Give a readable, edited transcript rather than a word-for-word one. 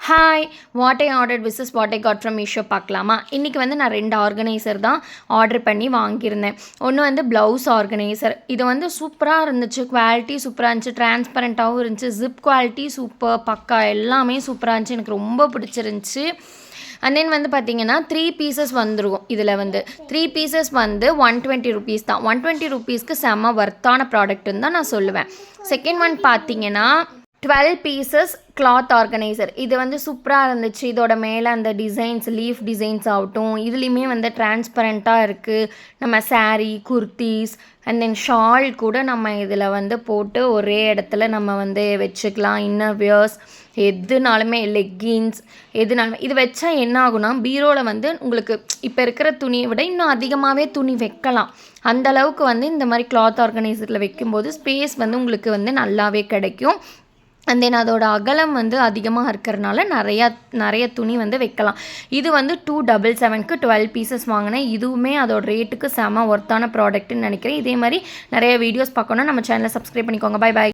Hi, what I ordered versus what I got from Meesho பார்க்கலாமா? இன்றைக்கி வந்து நான் 2 ஆர்கனைசர் தான் ஆர்டர் பண்ணி வாங்கியிருந்தேன். ஒன்று வந்து ப்ளவுஸ் ஆர்கனைசர். இது வந்து சூப்பராக இருந்துச்சு, குவாலிட்டி சூப்பராக இருந்துச்சு, டிரான்ஸ்பரண்ட்டாகவும் இருந்துச்சு, ஜிப் குவாலிட்டி சூப்பர், பக்கா எல்லாமே சூப்பராக இருந்துச்சு. எனக்கு ரொம்ப பிடிச்சிருந்துச்சி. அண்ட் தென் வந்து பார்த்திங்கன்னா 3 பீசஸ் வந்துடும். இதில் வந்து 3 பீசஸ் வந்து 120 ருபீஸ் தான். 120 ருபீஸ்க்கு செம்ம வர்த்தான ப்ராடக்ட்டுன்னு தான் நான் சொல்லுவேன். செகண்ட் ஒன் பார்த்திங்கன்னா 12 பீசஸ் கிளாத் ஆர்கனைசர். இது வந்து சூப்பராக இருந்துச்சு. இதோட மேலே அந்த டிசைன்ஸ், லீஃப் டிசைன்ஸ் ஆகட்டும், இதுலேயுமே வந்து டிரான்ஸ்பரண்ட்டாக இருக்குது. நம்ம sari, kurtis and then shawl கூட நம்ம இதில் வந்து போட்டு ஒரே இடத்துல நம்ம வந்து வச்சுக்கலாம். இன்னர் வியர்ஸ் எதுனாலுமே, லெக்கின்ஸ் எதுனாலுமே இது வச்சா என்ன ஆகுனா, பீரோவில் வந்து உங்களுக்கு இப்போ இருக்கிற துணியை விட இன்னும் அதிகமாகவே துணி வைக்கலாம். அந்த அளவுக்கு வந்து இந்த மாதிரி கிளாத் ஆர்கனைசரில் வைக்கும்போது ஸ்பேஸ் வந்து உங்களுக்கு வந்து நல்லாவே கிடைக்கும். அண்ட் தென் அதோட அகலம் வந்து அதிகமாக இருக்கிறனால நிறைய துணி வந்து வைக்கலாம். இது வந்து 277க்கு 12 பீசஸ் வாங்கினேன். இதுவுமே அதோட ரேட்டுக்கு செம ஒர்த்தான ப்ராடக்ட்டுன்னு நினைக்கிறேன். இதே மாதிரி நிறைய வீடியோஸ் பார்க்கணுன்னா நம்ம சேனலை சப்ஸ்கிரைப் பண்ணிக்கோங்க. Bye bye.